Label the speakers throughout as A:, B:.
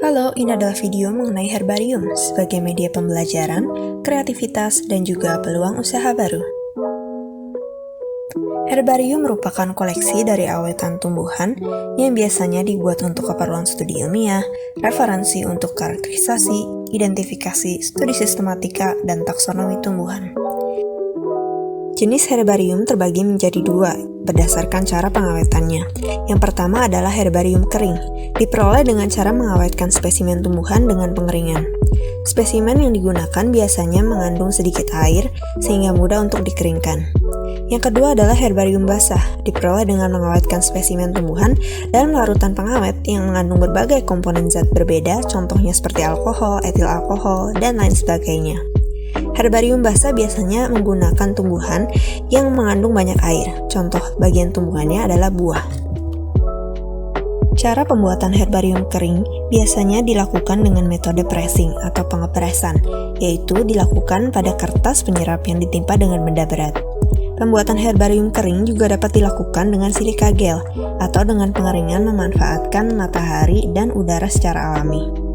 A: Halo, ini adalah video mengenai herbarium sebagai media pembelajaran, kreativitas, dan juga peluang usaha baru. Herbarium merupakan koleksi dari awetan tumbuhan yang biasanya dibuat untuk keperluan studi ilmiah, referensi untuk karakterisasi, identifikasi, studi sistematika, dan taksonomi tumbuhan. Jenis herbarium terbagi menjadi dua berdasarkan cara pengawetannya. Yang pertama adalah herbarium kering, diperoleh dengan cara mengawetkan spesimen tumbuhan dengan pengeringan. Spesimen yang digunakan biasanya mengandung sedikit air sehingga mudah untuk dikeringkan. Yang kedua adalah herbarium basah, diperoleh dengan mengawetkan spesimen tumbuhan dalam larutan pengawet yang mengandung berbagai komponen zat berbeda, contohnya seperti alkohol, etil alkohol, dan lain sebagainya. Herbarium basah biasanya menggunakan tumbuhan yang mengandung banyak air. Contoh bagian tumbuhannya adalah buah. Cara pembuatan herbarium kering biasanya dilakukan dengan metode pressing atau pengepresan, yaitu dilakukan pada kertas penyerap yang ditimpa dengan benda berat. Pembuatan herbarium kering juga dapat dilakukan dengan silika gel atau dengan pengeringan memanfaatkan matahari dan udara secara alami.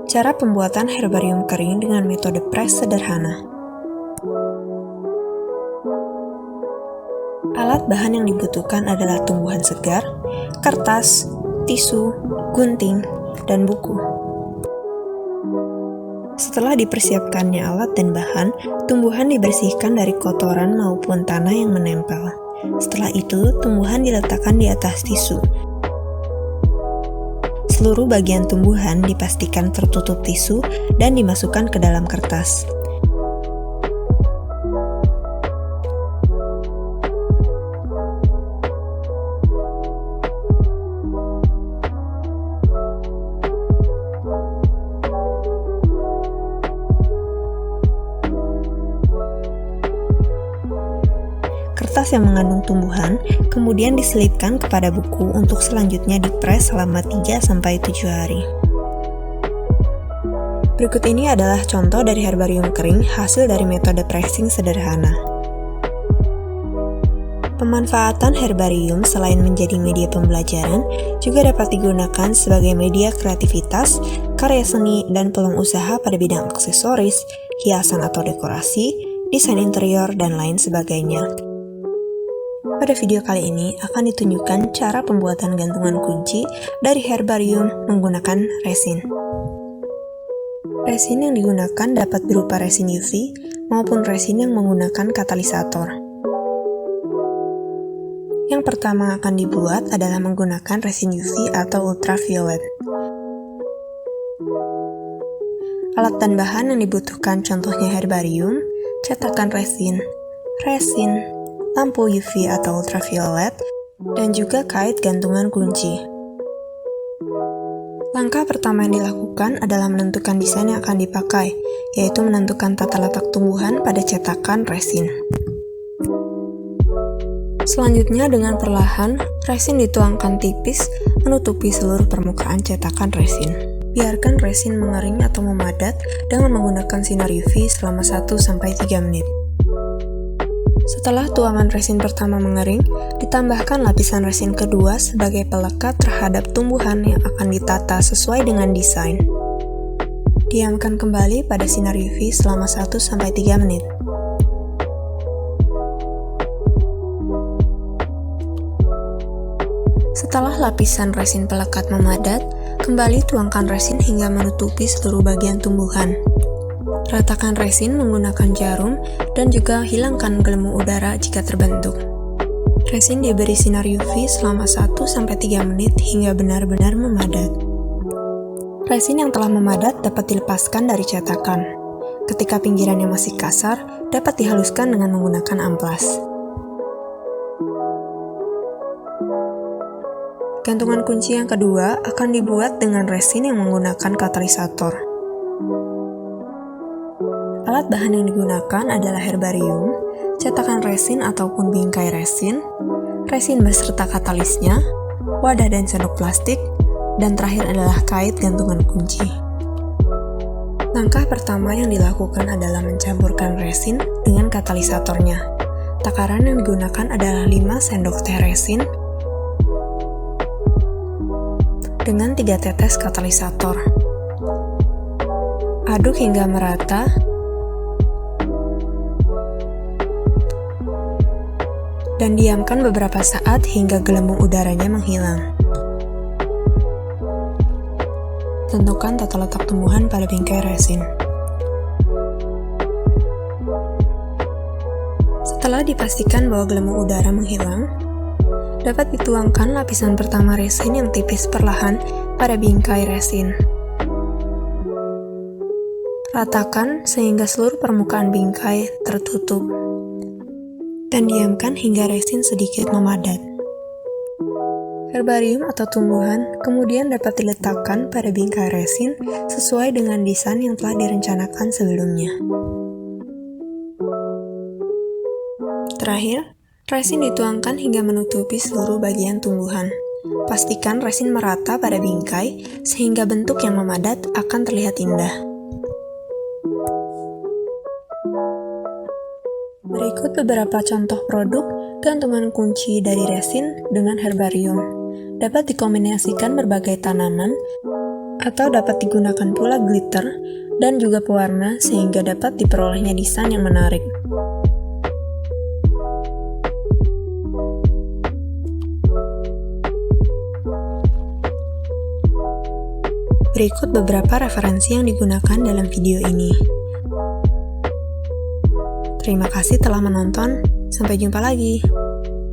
A: Cara pembuatan herbarium kering dengan metode press sederhana. Alat bahan yang dibutuhkan adalah tumbuhan segar, kertas, tisu, gunting, dan buku. Setelah dipersiapkannya alat dan bahan, tumbuhan dibersihkan dari kotoran maupun tanah yang menempel. Setelah itu, tumbuhan diletakkan di atas tisu. Seluruh bagian tumbuhan dipastikan tertutup tisu dan dimasukkan ke dalam kertas. Kertas yang mengandung tumbuhan kemudian diselipkan kepada buku untuk selanjutnya dipres selama 3-7 hari. Berikut ini adalah contoh dari herbarium kering hasil dari metode pressing sederhana. Pemanfaatan herbarium selain menjadi media pembelajaran juga dapat digunakan sebagai media kreativitas, karya seni, dan peluang usaha pada bidang aksesoris, hiasan atau dekorasi, desain interior, dan lain sebagainya. Pada video kali ini akan ditunjukkan cara pembuatan gantungan kunci dari herbarium menggunakan resin. Resin yang digunakan dapat berupa resin UV maupun resin yang menggunakan katalisator. Yang pertama akan dibuat adalah menggunakan resin UV atau ultraviolet. Alat dan bahan yang dibutuhkan contohnya herbarium, cetakan resin, lampu UV atau ultraviolet, dan juga kait gantungan kunci. Langkah pertama yang dilakukan adalah menentukan desain yang akan dipakai, yaitu menentukan tata letak tumbuhan pada cetakan resin. Selanjutnya dengan perlahan, resin dituangkan tipis menutupi seluruh permukaan cetakan resin. Biarkan resin mengering atau memadat dengan menggunakan sinar UV selama 1-3 menit. Setelah tuangan resin pertama mengering, ditambahkan lapisan resin kedua sebagai pelekat terhadap tumbuhan yang akan ditata sesuai dengan desain. Diamkan kembali pada sinar UV selama 1-3 menit. Setelah lapisan resin pelekat memadat, kembali tuangkan resin hingga menutupi seluruh bagian tumbuhan. Ratakan resin menggunakan jarum dan juga hilangkan gelembung udara jika terbentuk. Resin diberi sinar UV selama 1-3 menit hingga benar-benar memadat. Resin yang telah memadat dapat dilepaskan dari cetakan. Ketika pinggirannya masih kasar, dapat dihaluskan dengan menggunakan amplas. Gantungan kunci yang kedua akan dibuat dengan resin yang menggunakan katalisator. Alat bahan yang digunakan adalah herbarium, cetakan resin ataupun bingkai resin beserta katalisnya, wadah dan sendok plastik, dan terakhir adalah kait gantungan kunci. Langkah pertama yang dilakukan adalah mencampurkan resin dengan katalisatornya. Takaran yang digunakan adalah 5 sendok teh resin, dengan 3 tetes katalisator. Aduk hingga merata. Dan diamkan beberapa saat hingga gelembung udaranya menghilang. Tentukan tata letak tumbuhan pada bingkai resin. Setelah dipastikan bahwa gelembung udara menghilang, dapat dituangkan lapisan pertama resin yang tipis perlahan pada bingkai resin. Ratakan sehingga seluruh permukaan bingkai tertutup, dan diamkan hingga resin sedikit memadat. Herbarium atau tumbuhan kemudian dapat diletakkan pada bingkai resin sesuai dengan desain yang telah direncanakan sebelumnya. Terakhir, resin dituangkan hingga menutupi seluruh bagian tumbuhan. Pastikan resin merata pada bingkai sehingga bentuk yang memadat akan terlihat indah. Berikut beberapa contoh produk gantungan kunci dari resin dengan herbarium. Dapat dikombinasikan berbagai tanaman, atau dapat digunakan pula glitter dan juga pewarna sehingga dapat diperolehnya desain yang menarik. Berikut beberapa referensi yang digunakan dalam video ini. Terima kasih telah menonton, sampai jumpa lagi.